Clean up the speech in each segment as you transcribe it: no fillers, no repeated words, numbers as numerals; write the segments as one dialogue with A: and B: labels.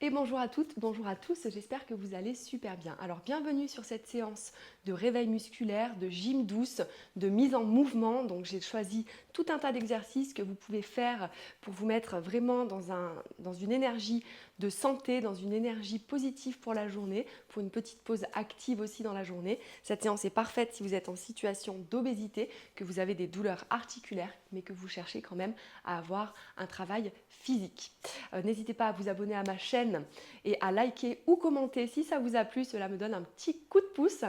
A: Et bonjour à toutes, bonjour à tous, j'espère que vous allez super bien. Alors bienvenue sur cette séance de réveil musculaire, de gym douce, de mise en mouvement. Donc j'ai choisi tout un tas d'exercices que vous pouvez faire pour vous mettre vraiment dans une énergie de santé, dans une énergie positive pour la journée, pour une petite pause active aussi dans la journée. Cette séance est parfaite si vous êtes en situation d'obésité, que vous avez des douleurs articulaires, mais que vous cherchez quand même à avoir un travail physique. N'hésitez pas à vous abonner à ma chaîne et à liker ou commenter si ça vous a plu, cela me donne un petit coup de pouce.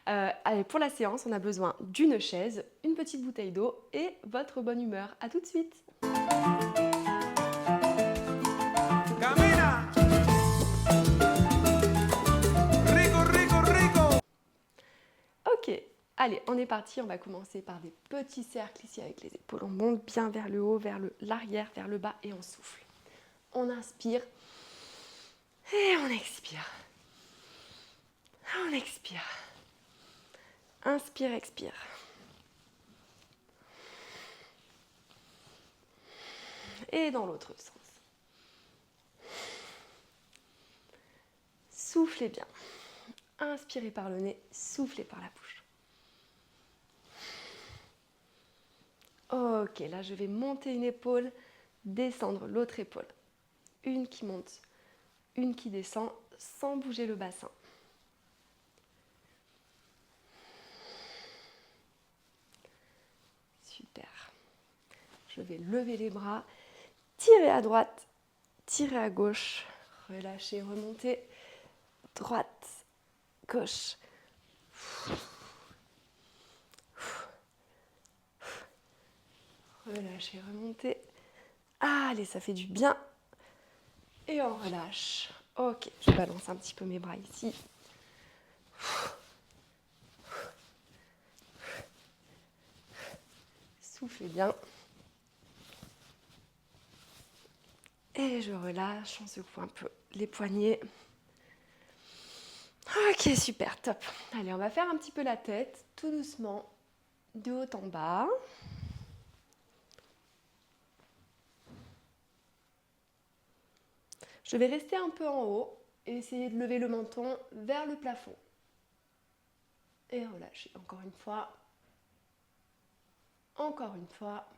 A: Allez, pour la séance, on a besoin d'une chaise, une petite bouteille d'eau et votre bonne humeur. A tout de suite.
B: Camina. Rico, rico, rico.
A: Ok, allez, on est parti. On va commencer par des petits cercles ici avec les épaules. On monte bien vers le haut, vers l'arrière, vers le bas et on souffle. On inspire et on expire. On expire. Inspire, expire. Et dans l'autre sens. Soufflez bien. Inspirez par le nez, soufflez par la bouche. Ok, là je vais monter une épaule, descendre l'autre épaule. Une qui monte, une qui descend, sans bouger le bassin. Super. Je vais lever les bras, tirer à droite, tirer à gauche, relâcher, remonter, droite, gauche. Relâcher, remonter. Allez, ça fait du bien. Et on relâche. Ok, je balance un petit peu mes bras ici. Soufflez bien. Et je relâche, on secoue un peu les poignets. Ok, super, top. Allez, on va faire un petit peu la tête, tout doucement, de haut en bas. Je vais rester un peu en haut et essayer de lever le menton vers le plafond. Et relâcher, encore une fois. Encore une fois.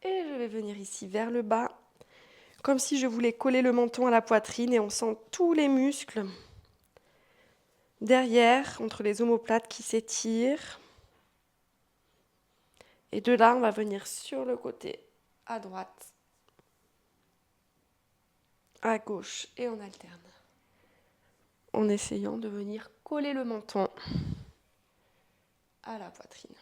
A: Et je vais venir ici vers le bas, comme si je voulais coller le menton à la poitrine et on sent tous les muscles derrière, entre les omoplates qui s'étirent. Et de là, on va venir sur le côté, à droite, à gauche, et on alterne. En essayant de venir coller le menton à la poitrine.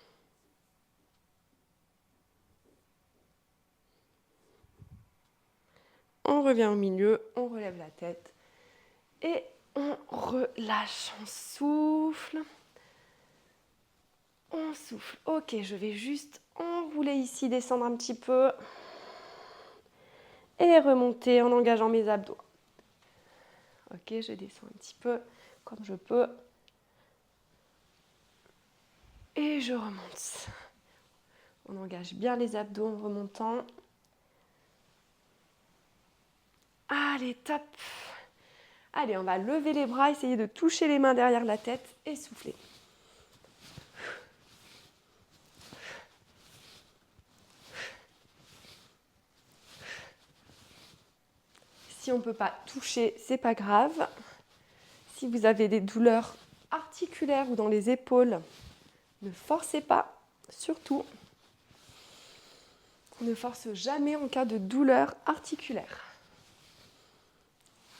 A: On revient au milieu, on relève la tête et on relâche, on souffle. On souffle. Ok, je vais juste enrouler ici, descendre un petit peu et remonter en engageant mes abdos. Ok, je descends un petit peu comme je peux et je remonte. On engage bien les abdos en remontant. Allez, top. Allez, on va lever les bras, essayer de toucher les mains derrière la tête et souffler. Si on ne peut pas toucher, c'est pas grave. Si vous avez des douleurs articulaires ou dans les épaules, ne forcez pas, surtout. On ne force jamais en cas de douleur articulaire.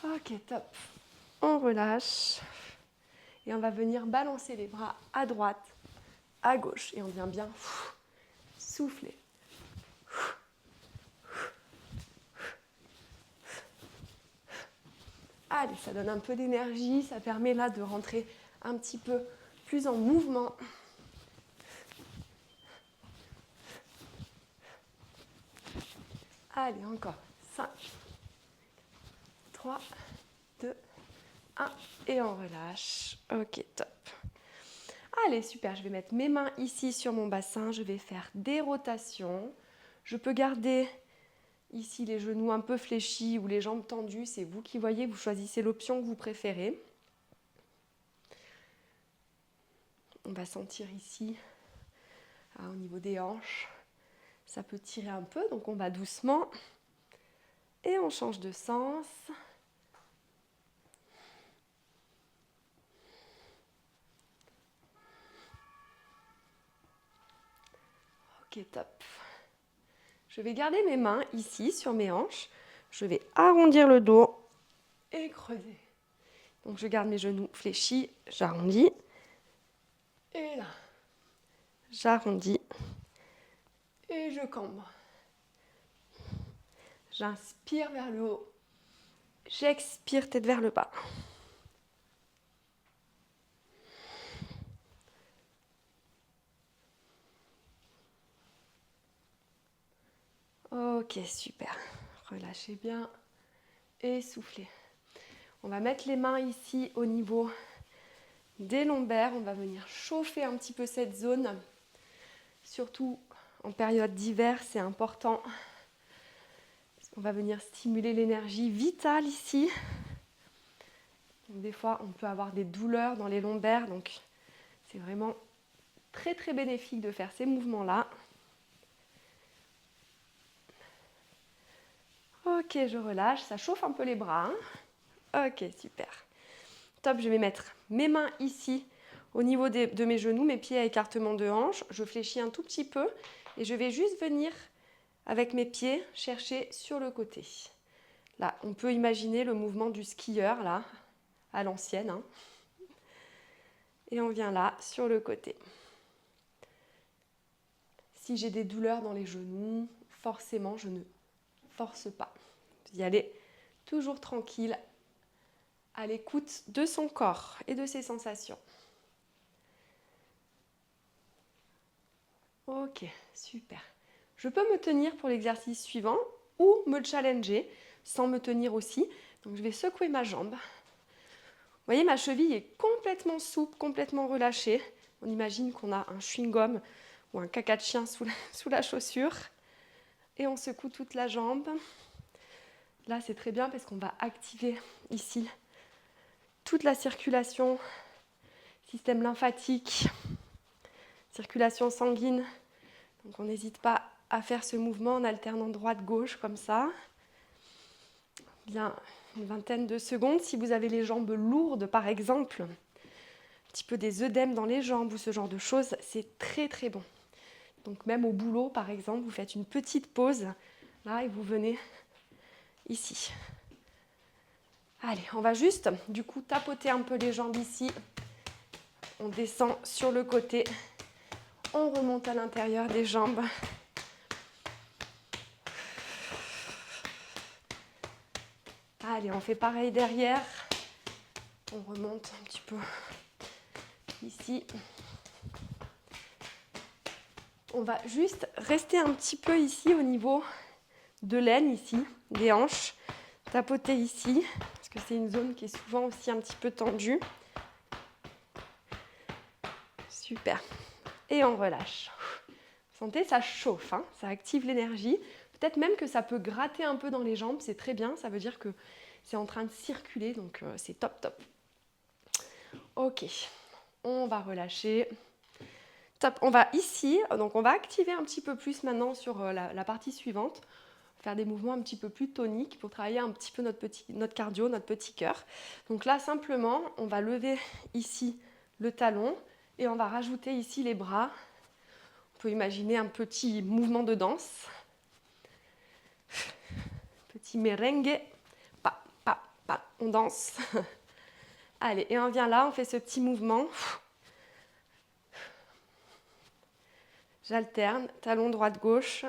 A: Ok, top. On relâche. Et on va venir balancer les bras à droite, à gauche. Et on vient bien souffler. Allez, ça donne un peu d'énergie. Ça permet là de rentrer un petit peu plus en mouvement. Allez, encore. 5, 3, 2, 1. Et on relâche. Ok, top. Allez, super. Je vais mettre mes mains ici sur mon bassin. Je vais faire des rotations. Je peux garder Ici, les genoux un peu fléchis ou les jambes tendues, c'est vous qui voyez, vous choisissez l'option que vous préférez. On va sentir ici, au niveau des hanches, ça peut tirer un peu, donc on va doucement et on change de sens. Ok, top. Je vais garder mes mains ici sur mes hanches. Je vais arrondir le dos et creuser. Donc je garde mes genoux fléchis, j'arrondis. Et là, j'arrondis et je cambre. J'inspire vers le haut. J'expire tête vers le bas. Ok, super. Relâchez bien et soufflez. On va mettre les mains ici au niveau des lombaires. On va venir chauffer un petit peu cette zone. Surtout en période d'hiver, c'est important. On va venir stimuler l'énergie vitale ici. Donc, des fois, on peut avoir des douleurs dans les lombaires. Donc, c'est vraiment très, très bénéfique de faire ces mouvements-là. Ok, je relâche. Ça chauffe un peu les bras. Ok, super. Top, je vais mettre mes mains ici au niveau de mes genoux, mes pieds à écartement de hanche. Je fléchis un tout petit peu et je vais juste venir avec mes pieds chercher sur le côté. Là, on peut imaginer le mouvement du skieur, là, à l'ancienne. Hein. Et on vient là, sur le côté. Si j'ai des douleurs dans les genoux, forcément, je ne force pas. Vous y allez toujours tranquille, à l'écoute de son corps et de ses sensations. Ok, super. Je peux me tenir pour l'exercice suivant ou me challenger sans me tenir aussi. Donc je vais secouer ma jambe. Vous voyez, ma cheville est complètement souple, complètement relâchée. On imagine qu'on a un chewing-gum ou un caca de chien sous la chaussure. Et on secoue toute la jambe. Là, c'est très bien parce qu'on va activer ici toute la circulation, système lymphatique, circulation sanguine. Donc on n'hésite pas à faire ce mouvement en alternant droite-gauche comme ça. Bien une vingtaine de secondes. Si vous avez les jambes lourdes par exemple, un petit peu des œdèmes dans les jambes ou ce genre de choses, c'est très très bon. Donc même au boulot par exemple, vous faites une petite pause là et vous venez ici. Allez, on va juste du coup tapoter un peu les jambes ici. On descend sur le côté. On remonte à l'intérieur des jambes. Allez, on fait pareil derrière. On remonte un petit peu ici. On va juste rester un petit peu ici au niveau de l'aine, ici, des hanches. Tapoter ici, parce que c'est une zone qui est souvent aussi un petit peu tendue. Super. Et on relâche. Vous sentez, ça chauffe, hein, ça active l'énergie. Peut-être même que ça peut gratter un peu dans les jambes, c'est très bien. Ça veut dire que c'est en train de circuler, donc c'est top, top. Ok, on va relâcher. Top, on va ici, donc on va activer un petit peu plus maintenant sur la partie suivante. Faire des mouvements un petit peu plus toniques pour travailler un petit peu notre cardio, notre petit cœur. Donc là, simplement, on va lever ici le talon et on va rajouter ici les bras. On peut imaginer un petit mouvement de danse. Petit merengue. Pa, pa, pa, on danse. Allez, et on vient là, on fait ce petit mouvement. J'alterne, talon droite-gauche.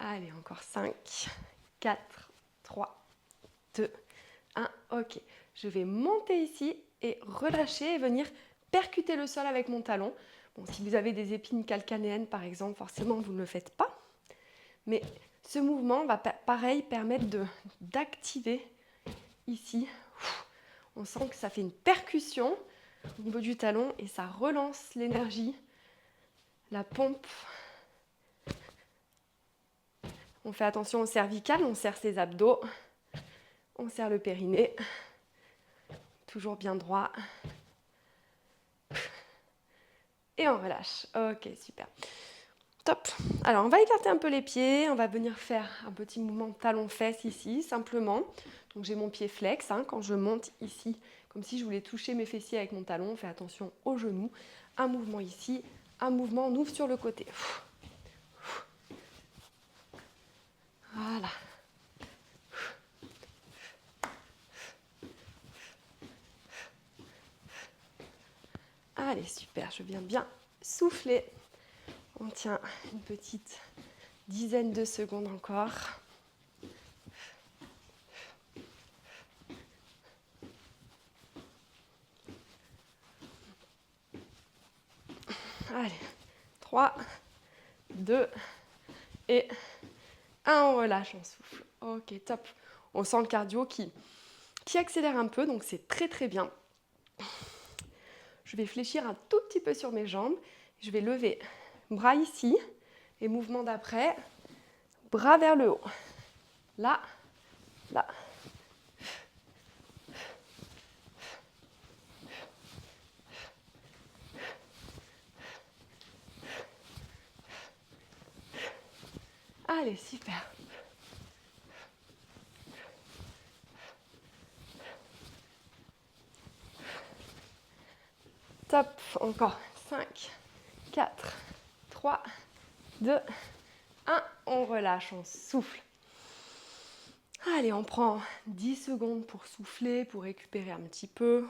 A: Allez, encore 5, 4, 3, 2, 1. Ok, je vais monter ici et relâcher et venir percuter le sol avec mon talon. Bon, si vous avez des épines calcanéennes, par exemple, forcément, vous ne le faites pas. Mais ce mouvement va pareil permettre d'activer ici. On sent que ça fait une percussion au niveau du talon et ça relance l'énergie, la pompe On fait attention au cervical, on serre ses abdos, on serre le périnée, toujours bien droit. Et on relâche. Ok, super. Top. Alors, on va écarter un peu les pieds, on va venir faire un petit mouvement talon-fesse ici, simplement. Donc, j'ai mon pied flex, quand je monte ici, comme si je voulais toucher mes fessiers avec mon talon. On fait attention aux genoux. Un mouvement ici, un mouvement, on ouvre sur le côté. Voilà. Allez, super, je viens bien souffler. On tient une petite dizaine de secondes encore. Allez, 3, 2 et 1, on relâche, on souffle. Ok, top. On sent le cardio qui accélère un peu, donc c'est très très bien. Je vais fléchir un tout petit peu sur mes jambes. Je vais lever bras ici et mouvement d'après, bras vers le haut. Là, là. Allez, super. Top, encore 5, 4, 3, 2, 1. On relâche, on souffle. Allez, on prend 10 secondes pour souffler, pour récupérer un petit peu.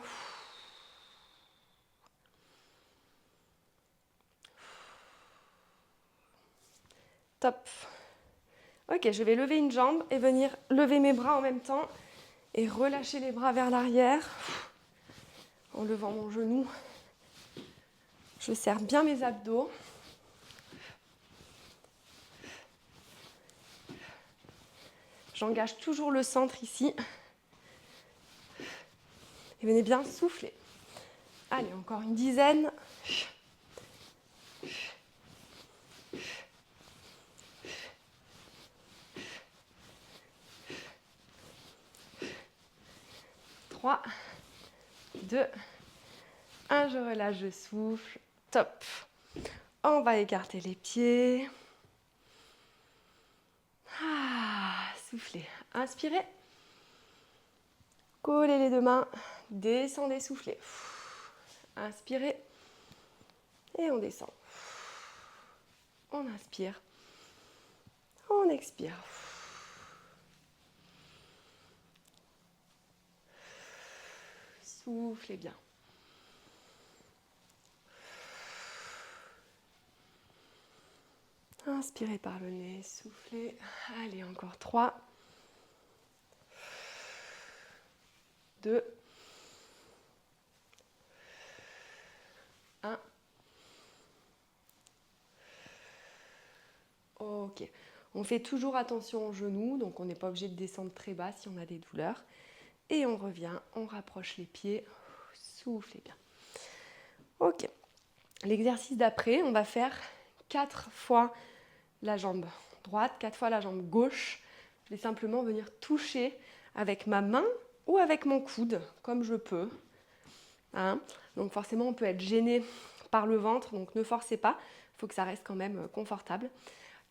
A: Top. Ok, je vais lever une jambe et venir lever mes bras en même temps et relâcher les bras vers l'arrière en levant mon genou. Je serre bien mes abdos. J'engage toujours le centre ici. Et venez bien souffler. Allez, encore une dizaine. Trois, 2, 1, je relâche, je souffle. Top. On va écarter les pieds. Soufflez. Inspirez. Collez les deux mains. Descendez, soufflez. Inspirez. Et on descend. On inspire. On expire. Soufflez bien. Inspirez par le nez, soufflez. Allez, encore 3, 2, 1. Ok. On fait toujours attention aux genoux, donc on n'est pas obligé de descendre très bas si on a des douleurs. Et on revient, on rapproche les pieds. Soufflez bien. Ok. L'exercice d'après, on va faire 4 fois la jambe droite, 4 fois la jambe gauche. Je vais simplement venir toucher avec ma main ou avec mon coude, comme je peux. Donc forcément, on peut être gêné par le ventre, donc ne forcez pas. Il faut que ça reste quand même confortable.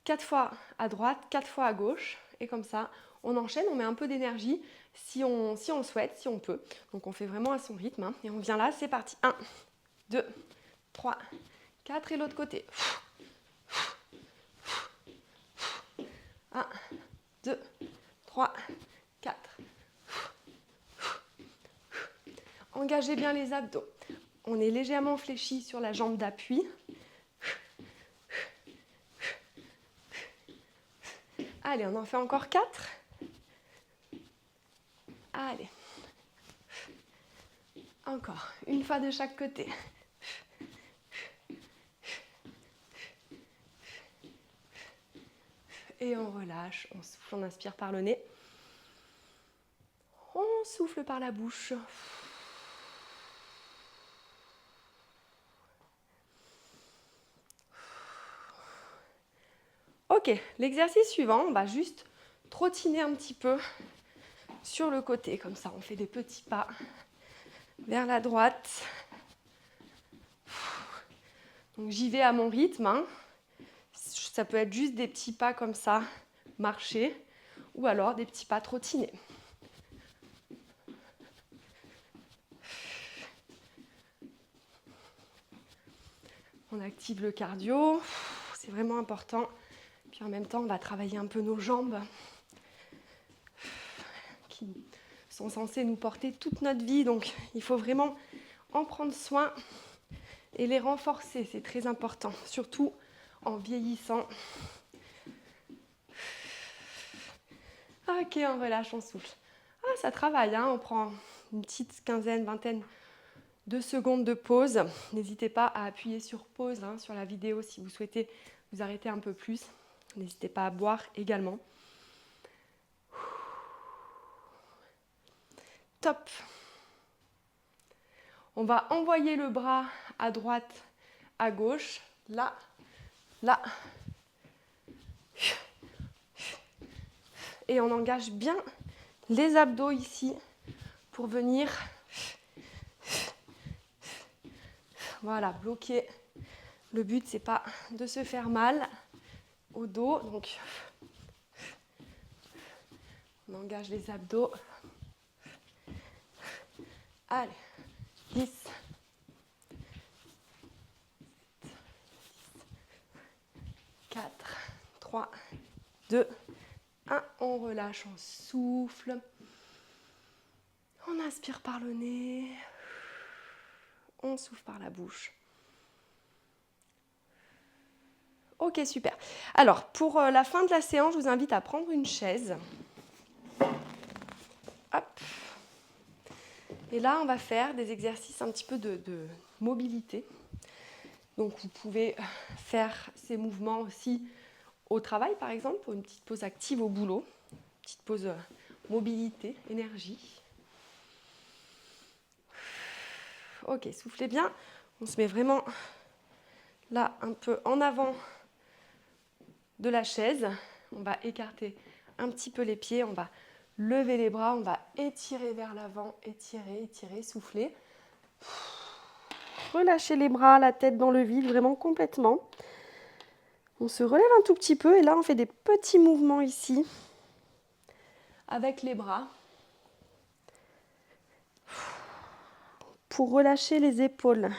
A: 4 fois à droite, 4 fois à gauche. Et comme ça, on enchaîne, on met un peu d'énergie si on souhaite, si on peut. Donc on fait vraiment à son rythme. Et on vient là, c'est parti. 1, 2, 3, 4 et l'autre côté. 1, 2, 3, 4. Engagez bien les abdos. On est légèrement fléchi sur la jambe d'appui. Allez, on en fait encore 4. Allez. Encore, une fois de chaque côté. Et on relâche, on souffle, on inspire par le nez. On souffle par la bouche. Ok, l'exercice suivant, on va juste trottiner un petit peu sur le côté, comme ça on fait des petits pas vers la droite. Donc j'y vais à mon rythme, hein. Ça peut être juste des petits pas comme ça, marcher, ou alors des petits pas trottinés. On active le cardio, c'est vraiment important. Puis en même temps, on va travailler un peu nos jambes qui sont censées nous porter toute notre vie. Donc il faut vraiment en prendre soin et les renforcer, c'est très important, surtout en vieillissant. Ok, on relâche, on souffle. Ah, ça travaille, hein. On prend une petite quinzaine, vingtaine de secondes de pause. N'hésitez pas à appuyer sur pause, hein, sur la vidéo si vous souhaitez vous arrêter un peu plus. N'hésitez pas à boire également. Top. On va envoyer le bras à droite, à gauche, là, là. Et on engage bien les abdos ici pour venir, voilà, bloquer. Le but, c'est pas de se faire mal au dos, donc on engage les abdos. Allez, 10, 4, 3, 2, 1. On relâche, on souffle. On inspire par le nez. On souffle par la bouche. Ok, super. Alors, pour la fin de la séance, je vous invite à prendre une chaise. Hop. Et là, on va faire des exercices un petit peu de mobilité. Donc, vous pouvez faire ces mouvements aussi au travail, par exemple, pour une petite pause active au boulot. Petite pause mobilité, énergie. Ok, soufflez bien. On se met vraiment là, un peu en avant de la chaise. On va écarter un petit peu les pieds. On va lever les bras. On va étirer vers l'avant. Étirer, étirer, souffler. Relâchez les bras, la tête dans le vide, vraiment complètement. On se relève un tout petit peu et là, on fait des petits mouvements ici avec les bras pour relâcher les épaules.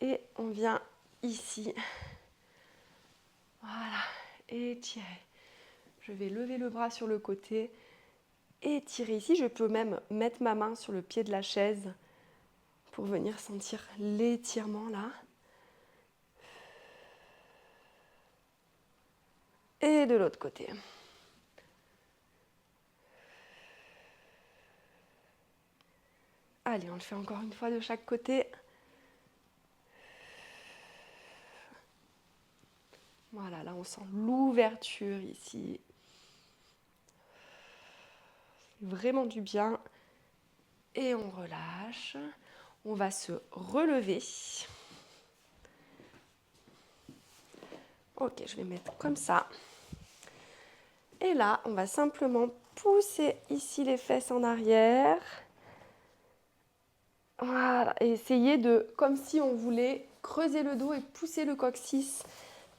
A: Et on vient ici. Voilà, étirer. Je vais lever le bras sur le côté, étirer ici. Je peux même mettre ma main sur le pied de la chaise pour venir sentir l'étirement là. Et de l'autre côté. Allez, on le fait encore une fois de chaque côté. Voilà, là on sent l'ouverture ici. C'est vraiment du bien. Et on relâche. On va se relever. Ok, je vais mettre comme ça. Et là, on va simplement pousser ici les fesses en arrière. Voilà, et essayer de, comme si on voulait creuser le dos et pousser le coccyx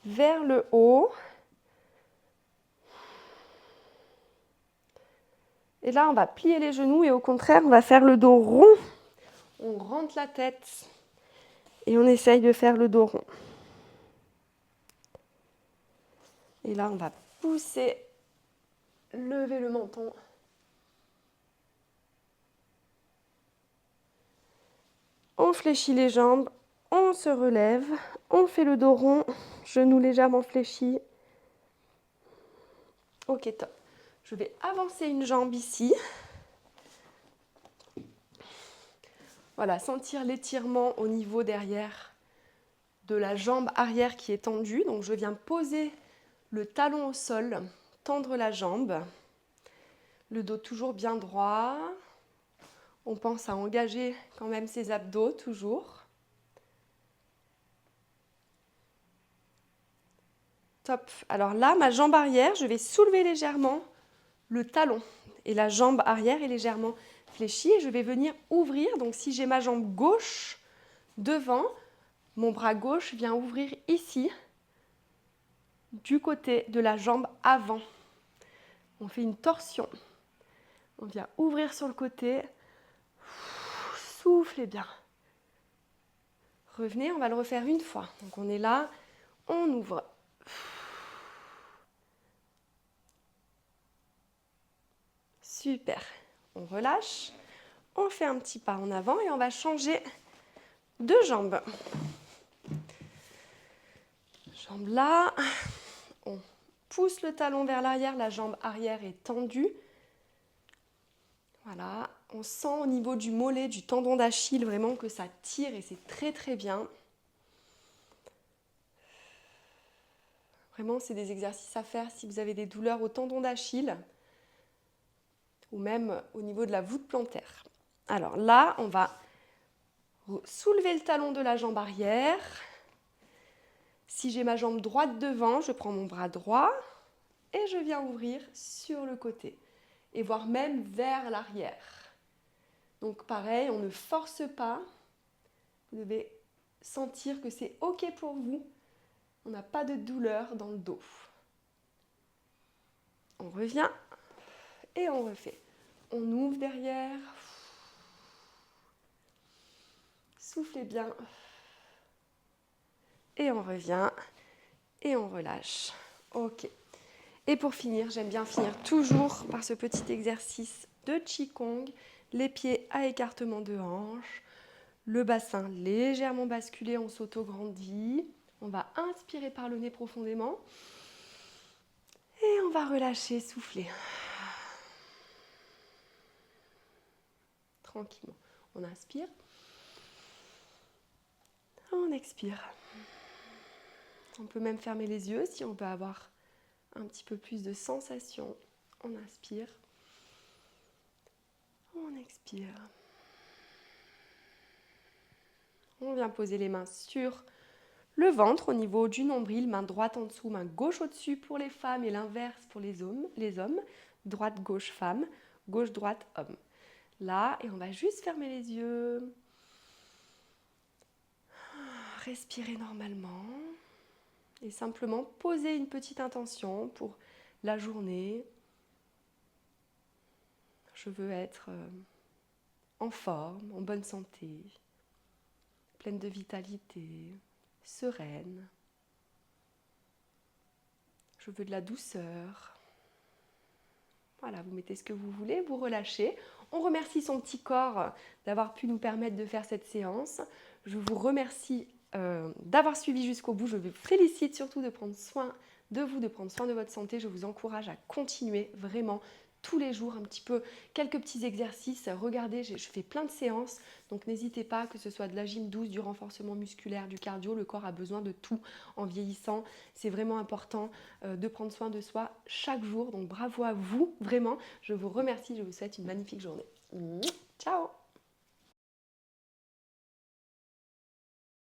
A: vers le haut. Et là, on va plier les genoux et au contraire, on va faire le dos rond. On rentre la tête et on essaye de faire le dos rond. Et là, on va pousser, lever le menton. On fléchit les jambes, on se relève, on fait le dos rond, genoux légèrement fléchis. Ok, top. Je vais avancer une jambe ici. Voilà, sentir l'étirement au niveau derrière de la jambe arrière qui est tendue. Donc je viens poser le talon au sol, tendre la jambe. Le dos toujours bien droit. On pense à engager quand même ses abdos toujours. Top. Alors là, ma jambe arrière, je vais soulever légèrement le talon. Et la jambe arrière est légèrement fléchie. Et je vais venir ouvrir. Donc si j'ai ma jambe gauche devant, mon bras gauche vient ouvrir ici, du côté de la jambe avant. On fait une torsion. On vient ouvrir sur le côté. Soufflez bien. Revenez, on va le refaire une fois. Donc on est là, on ouvre. Super. On relâche. On fait un petit pas en avant et on va changer de jambe. Jambe là. On pousse le talon vers l'arrière. La jambe arrière est tendue. Voilà. On sent au niveau du mollet, du tendon d'Achille, vraiment que ça tire et c'est très très bien. Vraiment, c'est des exercices à faire si vous avez des douleurs au tendon d'Achille ou même au niveau de la voûte plantaire. Alors là, on va soulever le talon de la jambe arrière. Si j'ai ma jambe droite devant, je prends mon bras droit et je viens ouvrir sur le côté et voire même vers l'arrière. Donc pareil, on ne force pas. Vous devez sentir que c'est OK pour vous. On n'a pas de douleur dans le dos. On revient et on refait. On ouvre derrière. Soufflez bien. Et on revient. Et on relâche. OK. Et pour finir, j'aime bien finir toujours par ce petit exercice de Qigong. Les pieds à écartement de hanche. Le bassin légèrement basculé, on s'auto-grandit. On va inspirer par le nez profondément. Et on va relâcher, souffler. Tranquillement. On inspire. On expire. On peut même fermer les yeux si on peut avoir un petit peu plus de sensation. On inspire. On expire. On vient poser les mains sur le ventre au niveau du nombril, main droite en dessous, main gauche au-dessus pour les femmes et l'inverse pour les hommes. Droite, gauche, femme, gauche, droite, homme. Là, et on va juste fermer les yeux. Respirer normalement. Et simplement poser une petite intention pour la journée. Je veux être en forme, en bonne santé, pleine de vitalité, sereine. Je veux de la douceur. Voilà, vous mettez ce que vous voulez, vous relâchez. On remercie son petit corps d'avoir pu nous permettre de faire cette séance. Je vous remercie d'avoir suivi jusqu'au bout. Je vous félicite surtout de prendre soin de vous, de prendre soin de votre santé. Je vous encourage à continuer vraiment tous les jours un petit peu, quelques petits exercices. Regardez, je fais plein de séances, donc n'hésitez pas, que ce soit de la gym douce, du renforcement musculaire, du cardio, le corps a besoin de tout en vieillissant. C'est vraiment important de prendre soin de soi chaque jour, donc bravo à vous, vraiment. Je vous remercie, je vous souhaite une magnifique journée. Ciao!